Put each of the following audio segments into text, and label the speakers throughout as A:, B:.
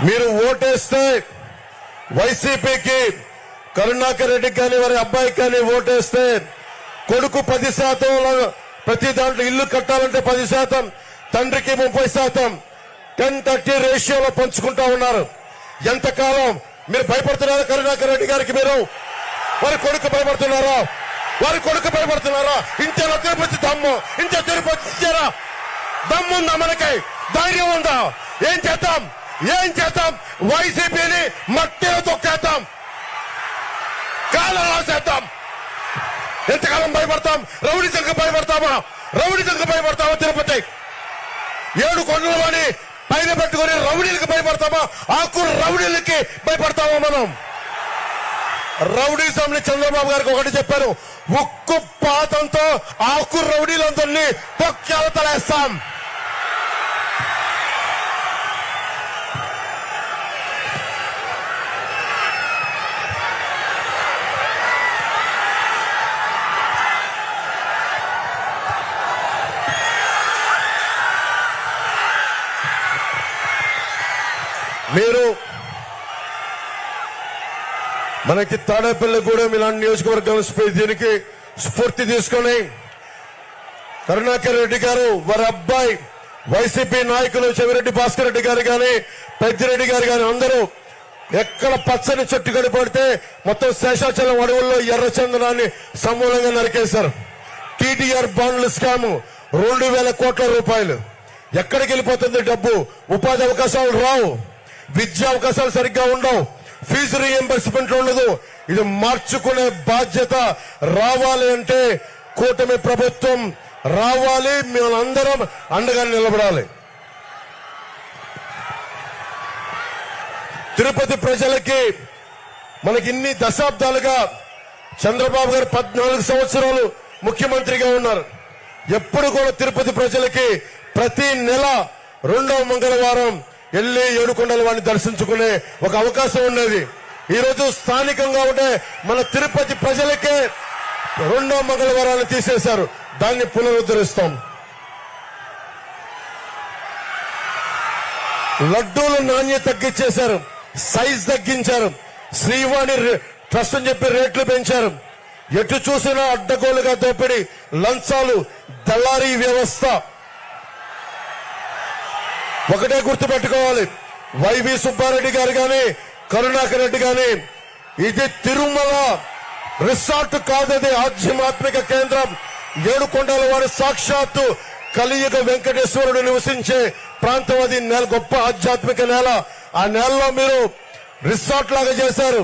A: మీరు ఓటేస్తే వైసీపీకి కరుణాకర్ రెడ్డికి కానీ వారి అబ్బాయికి కానీ ఓటేస్తే కొడుకు 10% ప్రతి దాంట్లో ఇల్లు కట్టాలంటే 10%, తండ్రికి 30%, 10-30 రేషియోలో పంచుకుంటా ఉన్నారు. ఎంతకాలం మీరు భయపడుతున్నారా కరుణాకర్ రెడ్డి గారికి? మీరు వారి కొడుకు భయపడుతున్నారా? వారి కొడుకు భయపడుతున్నారా? ఇంతేలా తిరుపతి దమ్ము, ఇంత తిరుపతి ఇచ్చారా? దమ్ము ఉందా మనకి? ధైర్యం ఉందా? ఏం చేద్దాం? వైసీపీని మట్టిలో తొక్కేద్దాం, కాలం రాసేద్దాం. ఎంతకాలం భయపడతాం? రౌడీజంకి భయపడతామా? తిరుపతి 7 కొండల వాడిని పైన పెట్టుకుని రౌడీలకు భయపడతామా? ఆకు రౌడీలకి భయపడతామా మనం? రౌడీజంని చంద్రబాబు గారికి ఒకటి చెప్పారు, ఉక్కు పాతంతో ఆకు రౌడీలందరినీ తొక్కేస్తాం. మీరు మనకి తాడేపల్లిగూడెం ఇలాంటి నియోజకవర్గం దీనికి స్ఫూర్తి తీసుకొని కరుణాకర్ రెడ్డి గారు, వారి అబ్బాయి వైసీపీ నాయకులు చెవిరెడ్డి భాస్కర్ రెడ్డి గారు కానీ, పెద్దిరెడ్డి గారు కానీ అందరూ ఎక్కడ పచ్చని చెట్టు కడిపడితే మొత్తం శేషాచలం అడవుల్లో ఎర్రచందనాన్ని సమూలంగా నరికేశారు. టీటీఆర్ బాండ్ల స్కాము 2,000 కోట్ల రూపాయలు. ఎక్కడికి వెళ్ళిపోతుంది డబ్బు? ఉపాధి అవకాశాలు రావు, విద్యా అవకాశాలు సరిగ్గా ఉండవు, ఫీజు రీఎంబర్స్మెంట్ ఉండదు. ఇది మార్చుకునే బాధ్యత రావాలి అంటే కూటమి ప్రభుత్వం రావాలి, మేమందరం అండగా నిలబడాలి. తిరుపతి ప్రజలకి మనకి ఇన్ని దశాబ్దాలుగా చంద్రబాబు గారు 14 సంవత్సరాలు ముఖ్యమంత్రిగా ఉన్నారు. ఎప్పుడు కూడా తిరుపతి ప్రజలకి ప్రతి నెల 2వ మంగళవారం వెళ్లి ఏడుకొండల వాడిని దర్శించుకునే ఒక అవకాశం ఉండేది. ఈ రోజు స్థానికంగా ఉండే మన తిరుపతి ప్రజలకే 2వ మంగళవారాన్ని తీసేశారు. దాన్ని పునరుద్ధరిస్తాం. లడ్డూల నాణ్యత తగ్గించేశారు, సైజ్ తగ్గించారు, శ్రీవాణి ట్రస్ట్ అని చెప్పి రేట్లు పెంచారు. ఎటు చూసినా అడ్డగోలుగా దోపిడి, లంచాలు, దళారీ వ్యవస్థ. ఒకటే గుర్తుపెట్టుకోవాలి, వైవి సుబ్బారెడ్డి గారు గాని, కరుణాకర్ రెడ్డి గాని, ఇది తిరుమల రిసార్ట్ కాదది ఆధ్యాత్మిక కేంద్రం. ఏడుకొండల వారి సాక్షాత్తు కలియుగ వెంకటేశ్వరుడు నివసించే ప్రాంతం అది. గొప్ప ఆధ్యాత్మిక నేల. ఆ నేలలో మీరు రిసార్ట్ లాగా చేశారు.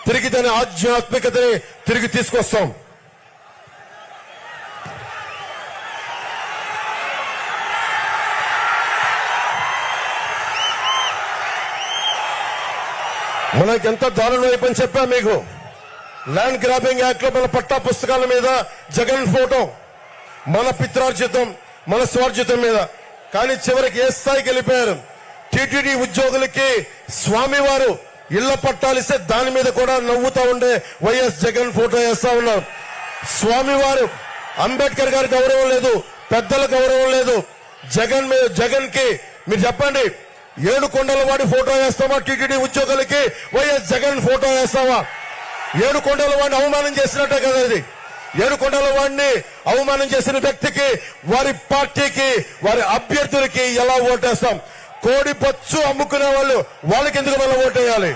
A: తిరిగి దాని ఆధ్యాత్మికతని తిరిగి తీసుకొస్తాం. మనకి ఎంత దారుణం అయిపోయింది చెప్పా మీకు. ల్యాండ్ గ్రాబింగ్ యాక్ట్ లో మన పట్టా పుస్తకాల మీద జగన్ ఫోటో, మన పిత్రార్జితం, మన స్వార్జితం మీద. కానీ చివరికి ఏ స్థాయికి వెళ్ళిపోయారు? టీటీడీ ఉద్యోగులకి స్వామివారు ఇళ్ల పట్టాలిస్తే దాని మీద కూడా నవ్వుతా ఉండే వైఎస్ జగన్ ఫోటో వేస్తా ఉన్నారు. స్వామివారు, అంబేద్కర్ గారి గౌరవం లేదు, పెద్దల గౌరవం లేదు. జగన్ కి మీరు చెప్పండి, ఏడుకొండల వాడి ఫోటో వేస్తావా? టీటీడీ ఉద్యోగులకి వైఎస్ జగన్ ఫోటో వేస్తావా? ఏడుకొండల వాడిని అవమానం చేసినట్టే కదా ఇది. ఏడుకొండల వాడిని అవమానం చేసిన వ్యక్తికి, వారి పార్టీకి, వారి అభ్యర్థులకి ఎలా ఓటేస్తాం? కోడి పచ్చు అమ్ముకునే వాళ్ళు వాళ్ళకి ఎందుకు మళ్ళీ ఓటేయాలి?